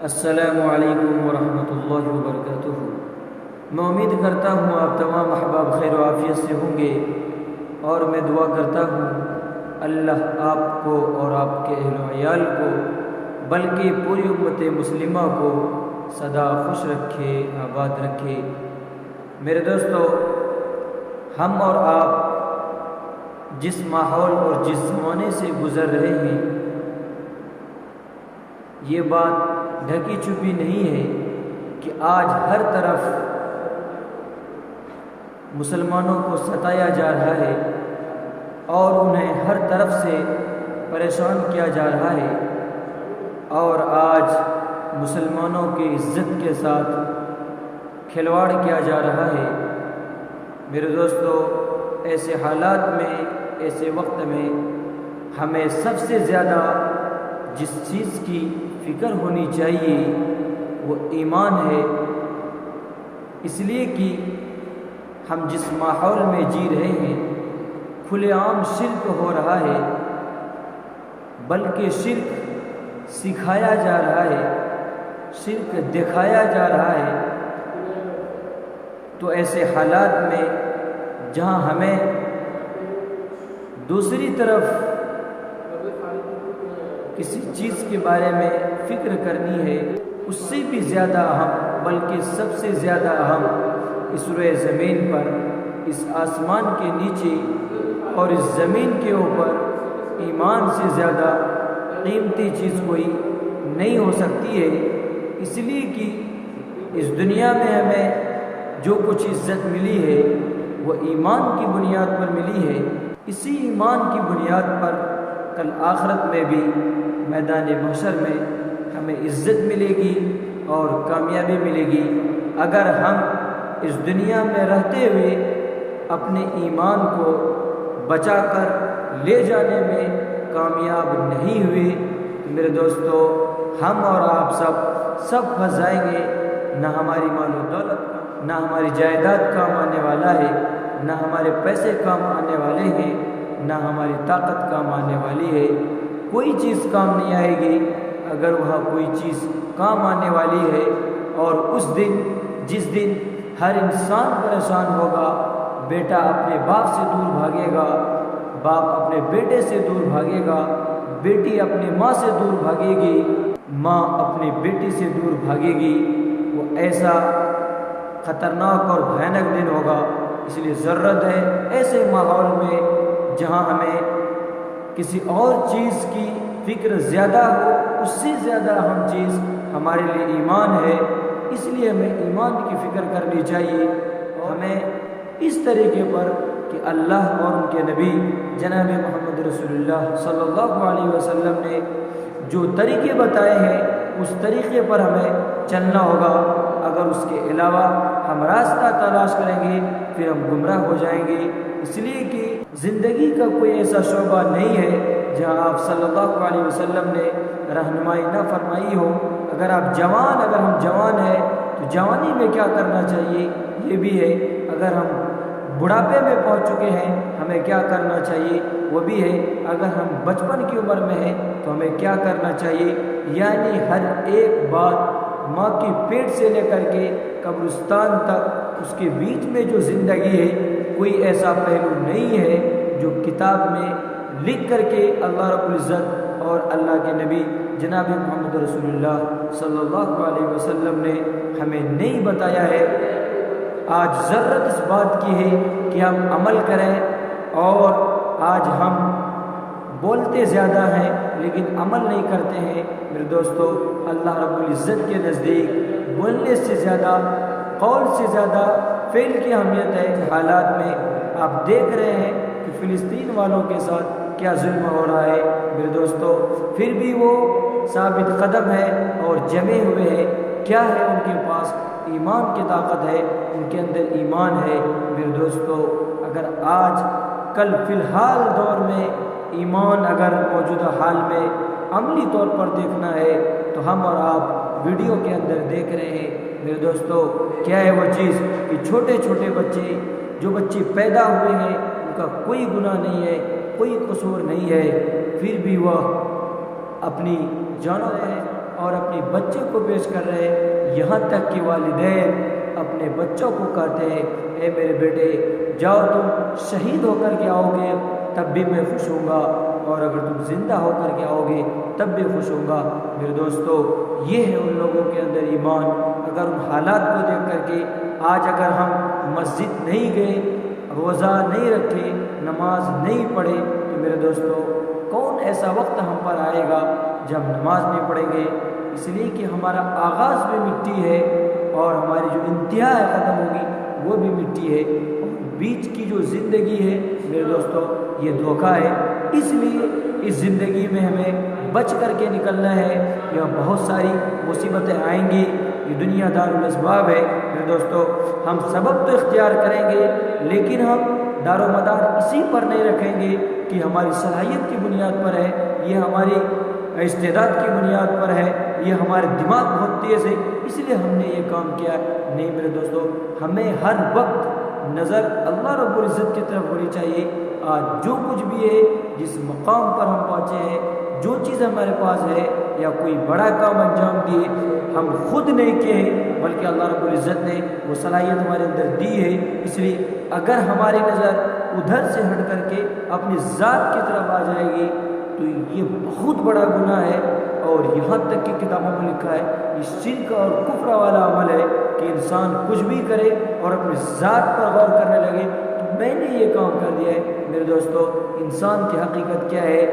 السلام علیکم ورحمۃ اللہ وبرکاتہ۔ میں امید کرتا ہوں آپ تمام احباب خیر و عافیت سے ہوں گے، اور میں دعا کرتا ہوں اللہ آپ کو اور آپ کے اہل و عیال کو بلکہ پوری امت مسلمہ کو سدا خوش رکھے، آباد رکھے۔ میرے دوستو، ہم اور آپ جس ماحول اور جس زمانے سے گزر رہے ہیں، یہ بات ڈھکی چھپی نہیں ہے کہ آج ہر طرف مسلمانوں کو ستایا جا رہا ہے اور انہیں ہر طرف سے پریشان کیا جا رہا ہے، اور آج مسلمانوں کی عزت کے ساتھ کھلواڑ کیا جا رہا ہے۔ میرے دوستو، ایسے حالات میں، ایسے وقت میں ہمیں سب سے زیادہ جس چیز کی فکر ہونی چاہیے وہ ایمان ہے، اس لیے کہ ہم جس ماحول میں جی رہے ہیں کھلے عام شرک ہو رہا ہے، بلکہ شرک سکھایا جا رہا ہے، شرک دکھایا جا رہا ہے۔ تو ایسے حالات میں جہاں ہمیں دوسری طرف کسی چیز کے بارے میں فکر کرنی ہے، اس سے بھی زیادہ اہم، بلکہ سب سے زیادہ اہم، اس روئے زمین پر، اس آسمان کے نیچے اور اس زمین کے اوپر ایمان سے زیادہ قیمتی چیز کوئی نہیں ہو سکتی ہے۔ اس لیے کہ اس دنیا میں ہمیں جو کچھ عزت ملی ہے وہ ایمان کی بنیاد پر ملی ہے۔ اسی ایمان کی بنیاد پر کل آخرت میں بھی میدان محشر میں ہمیں عزت ملے گی اور کامیابی ملے گی۔ اگر ہم اس دنیا میں رہتے ہوئے اپنے ایمان کو بچا کر لے جانے میں کامیاب نہیں ہوئے تو میرے دوستو، ہم اور آپ سب پھنس جائیں گے۔ نہ ہماری مال و دولت، نہ ہماری جائیداد کام آنے والا ہے، نہ ہمارے پیسے کام آنے والے ہیں، نہ ہماری طاقت کام آنے والی ہے۔ کوئی چیز کام نہیں آئے گی اگر وہاں کوئی چیز کام آنے والی ہے۔ اور اس دن، جس دن ہر انسان پریشان ہوگا، بیٹا اپنے باپ سے دور بھاگے گا، باپ اپنے بیٹے سے دور بھاگے گا، بیٹی اپنے ماں سے دور بھاگے گی، ماں اپنی بیٹی سے دور بھاگے گی۔ وہ ایسا خطرناک اور بھیانک دن ہوگا۔ اس لیے ضرورت ہے ایسے ماحول میں جہاں ہمیں کسی اور چیز کی فکر زیادہ ہو، اس سے زیادہ اہم چیز ہمارے لیے ایمان ہے۔ اس لیے ہمیں ایمان کی فکر کرنی چاہیے، اور ہمیں اس طریقے پر کہ اللہ اور ان کے نبی جناب محمد رسول اللہ صلی اللہ علیہ وسلم نے جو طریقے بتائے ہیں اس طریقے پر ہمیں چلنا ہوگا۔ اگر اس کے علاوہ ہم راستہ تلاش کریں گے پھر ہم گمراہ ہو جائیں گے۔ اس لیے کہ زندگی کا کوئی ایسا شعبہ نہیں ہے جہاں آپ صلی اللہ علیہ وسلم نے رہنمائی نہ فرمائی ہو۔ اگر ہم جوان ہیں تو جوانی میں کیا کرنا چاہیے یہ بھی ہے۔ اگر ہم بڑھاپے میں پہنچ چکے ہیں ہمیں کیا کرنا چاہیے وہ بھی ہے۔ اگر ہم بچپن کی عمر میں ہیں تو ہمیں کیا کرنا چاہیے۔ یعنی ہر ایک بات، ماں کی پیٹ سے لے کر کے قبرستان تک، اس کے بیچ میں جو زندگی ہے، کوئی ایسا پہلو نہیں ہے جو کتاب میں لکھ کر کے اللہ رب العزت اور اللہ کے نبی جناب محمد رسول اللہ صلی اللہ علیہ وسلم نے ہمیں نہیں بتایا ہے۔ آج ضرورت اس بات کی ہے کہ ہم عمل کریں، اور آج ہم بولتے زیادہ ہیں لیکن عمل نہیں کرتے ہیں۔ میرے دوستو، اللہ رب العزت کے نزدیک بولنے سے زیادہ، قول سے زیادہ فعل کی اہمیت ہے۔ حالات میں آپ دیکھ رہے ہیں کہ فلسطین والوں کے ساتھ کیا ظلم ہو رہا ہے۔ میرے دوستو، پھر بھی وہ ثابت قدم ہے اور جمے ہوئے ہیں۔ کیا ہے ان کے پاس؟ ایمان کی طاقت ہے، ان کے اندر ایمان ہے۔ میرے دوستو، اگر آج کل فی الحال دور میں ایمان اگر موجودہ حال میں عملی طور پر دیکھنا ہے تو ہم اور آپ ویڈیو کے اندر دیکھ رہے ہیں۔ میرے دوستو، کیا ہے وہ چیز کہ چھوٹے چھوٹے بچے، جو بچے پیدا ہوئے ہیں، ان کا کوئی گناہ نہیں ہے، کوئی قصور نہیں ہے، پھر بھی وہ اپنی جانوں ہے اور اپنے بچے کو پیش کر رہے ہیں، یہاں تک کہ والدین اپنے بچوں کو کہتے ہیں اے میرے بیٹے جاؤ تم شہید ہو کر کے آؤ گے تب بھی میں خوش ہوں گا، اور اگر تم زندہ ہو کر کے آؤ گے تب بھی خوش ہوں گا۔ میرے دوستو، یہ ہے ان لوگوں کے اندر ایمان۔ اگر ان حالات کو دیکھ کر کے آج اگر ہم مسجد نہیں گئے، روزہ نہیں رکھے، نماز نہیں پڑھے، تو میرے دوستو کون ایسا وقت ہم پر آئے گا جب نماز نہیں پڑھیں گے؟ اس لیے کہ ہمارا آغاز بھی مٹی ہے اور ہماری جو انتہا ختم ہوگی وہ بھی مٹی ہے، اور بیچ کی جو زندگی ہے میرے دوستو یہ دھوکہ ہے۔ اس لیے اس زندگی میں ہمیں بچ کر کے نکلنا ہے، یا بہت ساری مصیبتیں آئیں گی، یہ دنیا دار الاسباب ہے میرے دوستو۔ ہم سبب تو اختیار کریں گے لیکن ہم دار و مدار اسی پر نہیں رکھیں گے کہ ہماری صلاحیت کی بنیاد پر ہے، یہ ہماری استعداد کی بنیاد پر ہے، یہ ہمارے دماغ بہت تیز ہے اس لیے ہم نے یہ کام کیا۔ نہیں میرے دوستو، ہمیں ہر وقت نظر اللہ رب العزت کی طرف ہونی چاہیے۔ آج جو کچھ بھی ہے، جس مقام پر ہم پہنچے ہیں، جو چیز ہمارے پاس ہے، یا کوئی بڑا کام انجام دیے، ہم خود نہیں کیے ہیں بلکہ اللہ رب العزت نے وہ صلاحیت ہمارے اندر دی ہے۔ اس لیے اگر ہماری نظر ادھر سے ہٹ کر کے اپنی ذات کی طرف آ جائے گی تو یہ بہت بڑا گناہ ہے، اور یہاں تک کہ کتابوں میں لکھا ہے یہ شرک اور کفر والا عمل ہے کہ انسان کچھ بھی کرے اور اپنی ذات پر غور کرنے لگے تو میں نے یہ کام کر دیا ہے۔ میرے دوستو، انسان کی حقیقت کیا ہے؟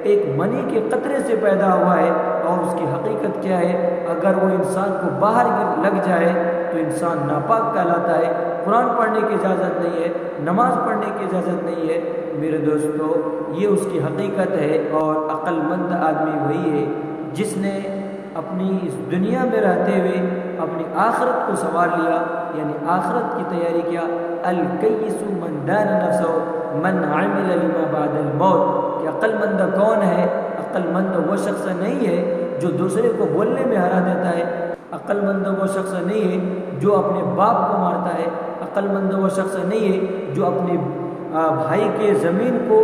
ایک منی کے قطرے سے پیدا ہوا ہے، اور اس کی حقیقت کیا ہے؟ اگر وہ انسان کو باہر لگ جائے تو انسان ناپاک کہلاتا ہے، قرآن پڑھنے کی اجازت نہیں ہے، نماز پڑھنے کی اجازت نہیں ہے۔ میرے دوستو، یہ اس کی حقیقت ہے، اور عقل مند آدمی وہی ہے جس نے اپنی اس دنیا میں رہتے ہوئے اپنی آخرت کو سنوار لیا، یعنی آخرت کی تیاری کیا۔ الکیس من دان نفسہ من عمل لما بعد الموت۔ کہ عقل مند کون ہے؟ عقل مند وہ شخص نہیں ہے جو دوسرے کو بولنے میں ہرا دیتا ہے، عقل مند وہ شخص نہیں ہے جو اپنے باپ کو مارتا ہے، عقل مند وہ شخص نہیں ہے جو اپنے بھائی کے زمین کو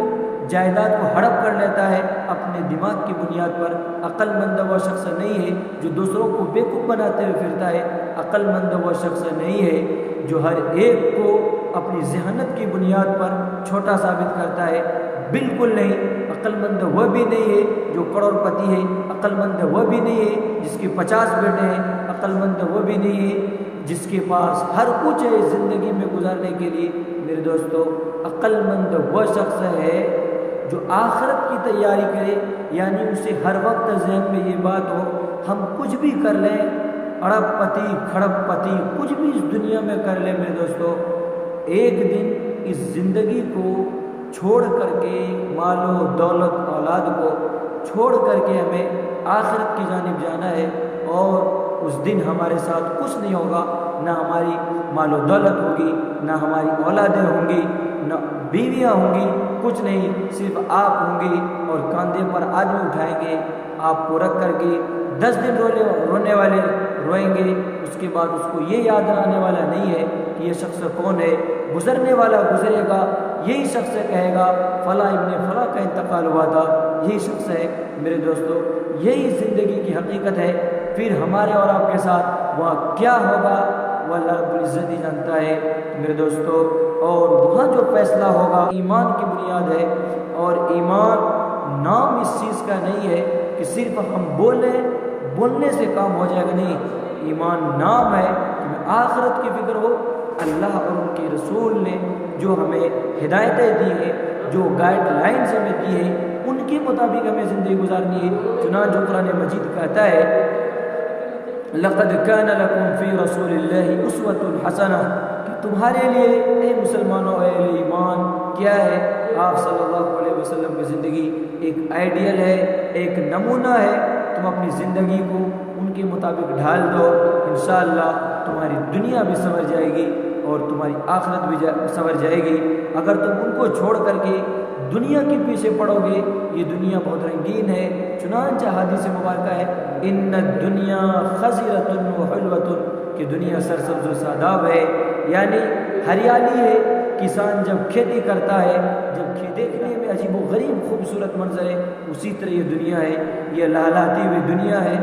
جائیداد کو ہڑپ کر لیتا ہے اپنے دماغ کی بنیاد پر، عقل مند وہ شخص نہیں ہے جو دوسروں کو بیوقوف بناتے ہوئے پھرتا ہے، عقل مند وہ شخص نہیں ہے جو ہر ایک کو اپنی ذہانت کی بنیاد پر چھوٹا ثابت کرتا ہے، بالکل نہیں۔ عقل مند وہ بھی نہیں ہے جو کروڑ پتی ہے، عقل مند وہ بھی نہیں ہے جس کے 50 بیٹے ہیں، عقل مند وہ بھی نہیں ہے جس کے پاس ہر کچھ ہے زندگی میں گزارنے کے لیے۔ میرے دوستو، عقل مند وہ شخص ہے جو آخرت کی تیاری کرے، یعنی اسے ہر وقت ذہن میں یہ بات ہو ہم کچھ بھی کر لیں، اڑپ پتی کھڑپ پتی کچھ بھی اس دنیا میں کر لیں میرے دوستو، ایک دن اس زندگی کو چھوڑ کر کے، مال و دولت اولاد کو چھوڑ کر کے ہمیں آخرت کی جانب جانا ہے، اور اس دن ہمارے ساتھ کچھ نہیں ہوگا، نہ ہماری مال و دولت ہوگی، نہ ہماری اولادیں ہوں گی، نہ بیویاں ہوں گی، کچھ نہیں، صرف آپ ہوں گے، اور کاندھے پر آدمی اٹھائیں گے آپ کو رکھ کر کے، 10 دن رونے والے روئیں گے، اس کے بعد اس کو یہ یاد آنے والا نہیں ہے کہ یہ شخص کون ہے، گزرنے والا گزرے گا، یہی شخص کہے گا فلاں ابن فلاں کا انتقال ہوا تھا، یہی شخص ہے۔ میرے دوستو، یہی زندگی کی حقیقت ہے، پھر ہمارے اور آپ کے ساتھ وہاں کیا ہوگا وہ اللہ رب العزت ہی جانتا ہے میرے دوستو، اور وہاں جو فیصلہ ہوگا ایمان کی بنیاد ہے، اور ایمان نام اس چیز کا نہیں ہے کہ صرف ہم بولنے سے کام ہو جائے گا، نہیں، ایمان نام ہے کہ آخرت کی فکر ہو، اللہ اور ان کے رسول نے جو ہمیں ہدایتیں دی ہیں، جو گائیڈ لائنز ہمیں دی ہیں، ان کے مطابق ہمیں زندگی گزارنی ہے۔ چنانچہ قرآن مجید کہتا ہے لقد كان لكم في رسول الله اسوة حسنہ، کہ تمہارے لیے اے مسلمانوں، اے ایمان کیا ہے؟ آپ صلی اللہ علیہ وسلم کی زندگی ایک آئیڈیل ہے، ایک نمونہ ہے، تم اپنی زندگی کو ان کے مطابق ڈھال دو، انشاءاللہ تمہاری دنیا بھی سنور جائے گی اور تمہاری آخرت بھی سنور جائے گی۔ اگر تم ان کو چھوڑ کر کے دنیا کے پیچھے پڑو گے، یہ دنیا بہت رنگین ہے، چنانچہ حدیث مبارکہ ہے ان الدنیا خضرۃ وحلوۃ، کہ دنیا سرسبز و شاداب ہے، یعنی ہریالی ہے، کسان جب کھیتی کرتا ہے، جب دیکھنے میں عجیب و غریب خوبصورت منظر ہے، اسی طرح یہ دنیا ہے، یہ لہلاتی ہوئی دنیا ہے،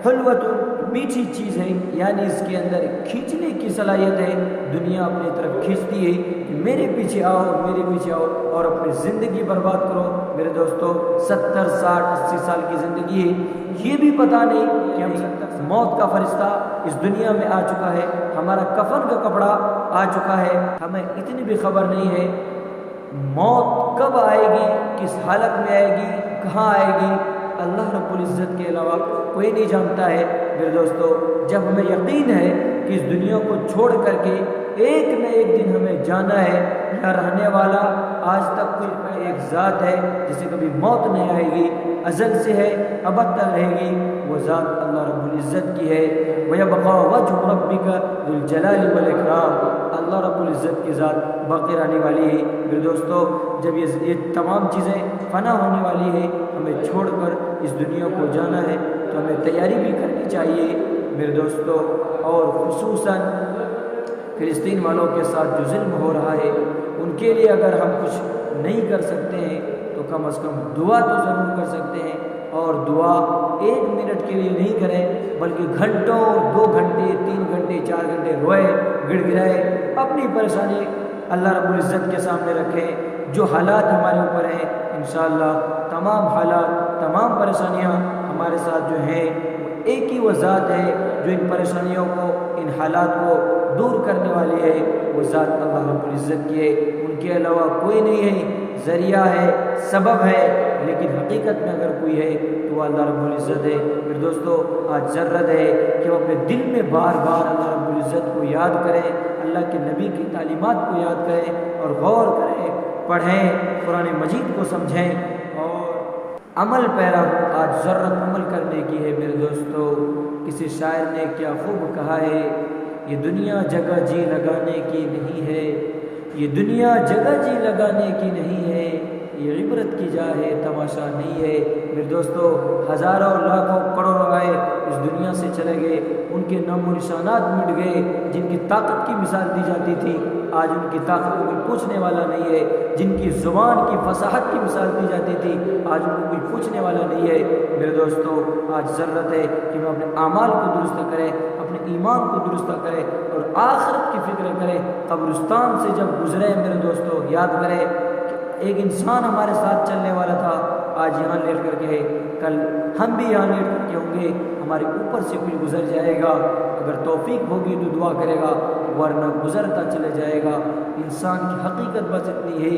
حلوۃ میٹھی چیز ہے، یعنی اس کے اندر کھینچنے کی صلاحیت ہے، دنیا اپنی طرف کھینچتی ہے کہ میرے پیچھے آؤ، میرے پیچھے آؤ، اور اپنی زندگی برباد کرو۔ میرے دوستو 70 60 80 سال کی زندگی ہے، یہ بھی پتہ نہیں کہ ہم موت کا فرشتہ اس دنیا میں آ چکا ہے، ہمارا کفن کا کپڑا آ چکا ہے، ہمیں اتنی بھی خبر نہیں ہے موت کب آئے گی، کس حالت میں آئے گی، کہاں آئے گی، اللہ رب العزت کے علاوہ کوئی نہیں جانتا ہے۔ میرے دوستو جب ہمیں یقین ہے کہ اس دنیا کو چھوڑ کر کے ایک نہ ایک دن ہمیں جانا ہے، یہاں رہنے والا آج تک کوئی ایک ذات ہے جسے کبھی موت نہیں آئے گی، ازل سے ہے، ابد تک رہے گی، وہ ذات اللہ رب العزت کی ہے۔ وَيَبْقَى وَجْهُ رَبِّكَ ذُو الْجَلَالِ وَالْإِكْرَامِ، اللہ رب العزت کی ذات باقی رہنے والی ہے۔ میرے دوستو جب یہ تمام چیزیں فنا ہونے والی ہے، ہمیں چھوڑ کر اس دنیا کو جانا ہے، تو ہمیں تیاری بھی کرنی چاہیے میرے دوستو۔ اور خصوصاً فلسطین والوں کے ساتھ جو ظلم ہو رہا ہے، ان کے لیے اگر ہم کچھ نہیں کر سکتے ہیں تو کم از کم دعا تو ضرور کر سکتے ہیں، اور دعا 1 منٹ کے لیے نہیں کریں بلکہ گھنٹوں، 2 گھنٹے، 3 گھنٹے، 4 گھنٹے روئے، گڑ گڑائے، اپنی پریشانی اللہ رب العزت کے سامنے رکھیں۔ جو حالات ہمارے اوپر ہیں انشاءاللہ تمام حالات، تمام پریشانیاں ہمارے ساتھ جو ہیں، ایک ہی وہ ذات ہے جو ان پریشانیوں کو، ان حالات کو دور کرنے والی ہے، وہ ذات اللہ رب العزت کی ہے، ان کے علاوہ کوئی نہیں ہے، ذریعہ ہے، سبب ہے، لیکن حقیقت میں اگر کوئی ہے تو وہ اللہ رب العزت ہے۔ پھر دوستو آج ضرورت ہے کہ ہم اپنے دل میں بار بار اللہ رب العزت کو یاد کریں، اللہ کے نبی کی تعلیمات کو یاد کریں اور غور کریں، پڑھیں، قرآن مجید کو سمجھیں اور عمل پیرا ہو۔ آج ضرورت عمل کرنے کی ہے میرے دوستو۔ کسی شاعر نے کیا خوب کہا ہے، یہ دنیا جگہ جی لگانے کی نہیں ہے، یہ دنیا جگہ جی لگانے کی نہیں ہے، یہ عبرت کی جا ہے، تماشا نہیں ہے۔ میرے دوستو ہزاروں لاکھوں کروڑوں آئے اس دنیا سے چلے گئے، ان کے نام و نشانات مٹ گئے، جن کی طاقت کی مثال دی جاتی تھی آج ان کی طاقت کو کوئی پوچھنے والا نہیں ہے، جن کی زبان کی فصاحت کی مثال دی جاتی تھی آج ان کو کوئی پوچھنے والا نہیں ہے۔ میرے دوستو آج ضرورت ہے کہ ہم اپنے اعمال کو درست کریں، اپنے ایمان کو درست کریں اور آخرت کی فکر کریں۔ قبرستان سے جب گزرے میرے دوستو یاد کریں کہ ایک انسان ہمارے ساتھ چلنے والا تھا، آج یہاں لیٹ کر کے ہے، کل ہم بھی یہاں لیٹ کر کے ہوں گے، ہمارے اوپر سے کوئی گزر جائے گا، اگر توفیق ہوگی تو دعا کرے گا ورنہ گزرتا چلے جائے گا۔ انسان کی حقیقت بس اتنی ہے۔